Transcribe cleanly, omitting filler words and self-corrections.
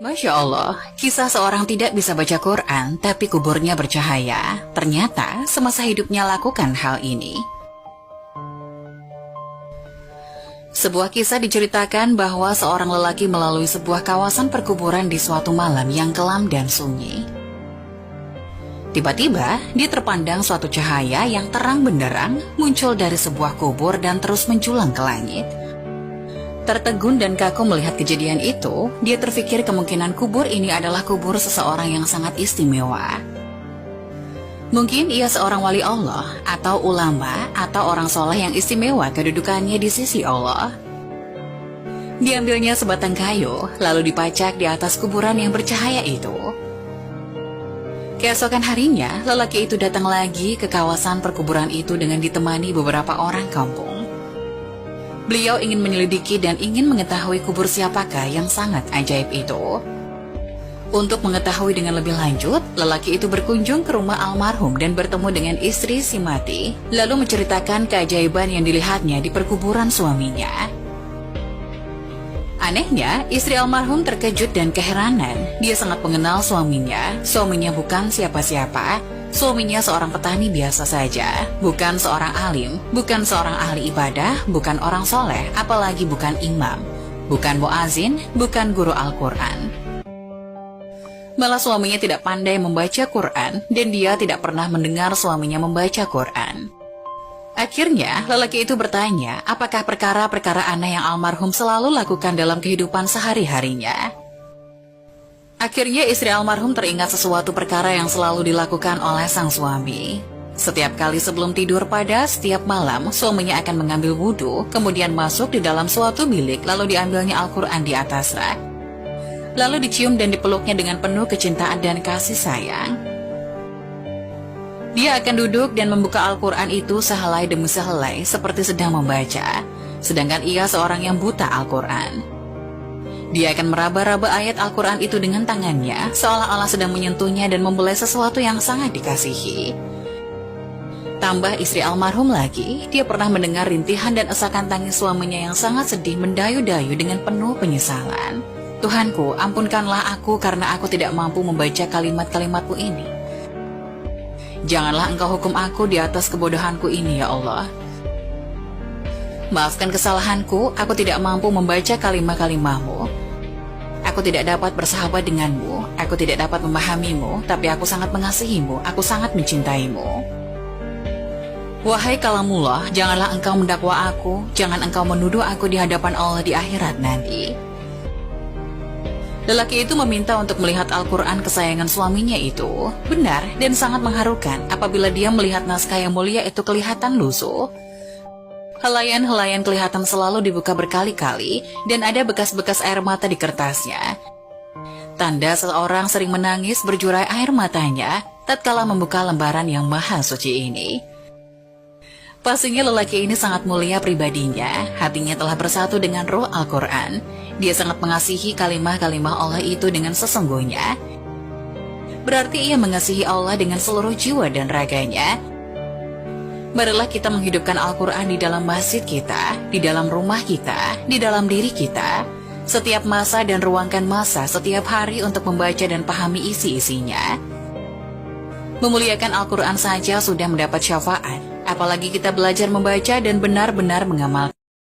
Masya Allah, kisah seorang tidak bisa baca Quran tapi kuburnya bercahaya. Ternyata semasa hidupnya lakukan hal ini. Sebuah kisah diceritakan bahwa seorang lelaki melalui sebuah kawasan perkuburan di suatu malam yang kelam dan sunyi. Tiba-tiba, dia terpandang suatu cahaya yang terang benderang muncul dari sebuah kubur dan terus menjulang ke langit. Tertegun dan kaku melihat kejadian itu, dia terfikir kemungkinan kubur ini adalah kubur seseorang yang sangat istimewa. Mungkin ia seorang wali Allah, atau ulama, atau orang soleh yang istimewa kedudukannya di sisi Allah. Diambilnya sebatang kayu, lalu dipacak di atas kuburan yang bercahaya itu. Keesokan harinya, lelaki itu datang lagi ke kawasan perkuburan itu dengan ditemani beberapa orang kampung. Beliau ingin menyelidiki dan ingin mengetahui kubur siapakah yang sangat ajaib itu. Untuk mengetahui dengan lebih lanjut, lelaki itu berkunjung ke rumah almarhum dan bertemu dengan istri si mati, lalu menceritakan keajaiban yang dilihatnya di perkuburan suaminya. Anehnya, istri almarhum terkejut dan keheranan. Dia sangat mengenal suaminya. Suaminya bukan siapa-siapa. Suaminya seorang petani biasa saja, bukan seorang alim, bukan seorang ahli ibadah, bukan orang soleh, apalagi bukan imam, bukan muazin, bukan guru Al-Quran. Malah suaminya tidak pandai membaca Quran, dan dia tidak pernah mendengar suaminya membaca Quran. Akhirnya, lelaki itu bertanya, apakah perkara-perkara aneh yang almarhum selalu lakukan dalam kehidupan sehari-harinya. Akhirnya istri almarhum teringat sesuatu perkara yang selalu dilakukan oleh sang suami. Setiap kali sebelum tidur pada setiap malam, suaminya akan mengambil wudhu, kemudian masuk di dalam suatu bilik, lalu diambilnya Al-Quran di atas rak. Lalu dicium dan dipeluknya dengan penuh kecintaan dan kasih sayang. Dia akan duduk dan membuka Al-Quran itu sehelai demi sehelai seperti sedang membaca, sedangkan ia seorang yang buta Al-Quran. Dia akan meraba-raba ayat Al-Quran itu dengan tangannya, seolah-olah sedang menyentuhnya dan membelai sesuatu yang sangat dikasihi. Tambah istri almarhum lagi, dia pernah mendengar rintihan dan esakan tangis suaminya yang sangat sedih mendayu-dayu dengan penuh penyesalan. Tuhanku, ampunkanlah aku karena aku tidak mampu membaca kalimat-kalimatmu ini. Janganlah engkau hukum aku di atas kebodohanku ini, ya Allah. Maafkan kesalahanku, aku tidak mampu membaca kalimat-kalimatmu. Aku tidak dapat bersahabat denganmu, aku tidak dapat memahamimu, tapi aku sangat mengasihimu, aku sangat mencintaimu. Wahai kalamullah, janganlah engkau mendakwa aku, jangan engkau menuduh aku di hadapan Allah di akhirat nanti. Lelaki itu meminta untuk melihat Al-Quran kesayangan suaminya itu. Benar dan sangat mengharukan apabila dia melihat naskah yang mulia itu kelihatan lusuh. Helaian-helaian kelihatan selalu dibuka berkali-kali dan ada bekas-bekas air mata di kertasnya. Tanda seseorang sering menangis berjurai air matanya tatkala membuka lembaran yang maha suci ini. Pastinya lelaki ini sangat mulia pribadinya, hatinya telah bersatu dengan roh Al-Quran. Dia sangat mengasihi kalimah-kalimah Allah itu dengan sesungguhnya. Berarti ia mengasihi Allah dengan seluruh jiwa dan raganya. Marilah kita menghidupkan Al-Quran di dalam masjid kita, di dalam rumah kita, di dalam diri kita, setiap masa dan ruangkan masa setiap hari untuk membaca dan pahami isi-isinya. Memuliakan Al-Quran saja sudah mendapat syafaat, apalagi kita belajar membaca dan benar-benar mengamalkan.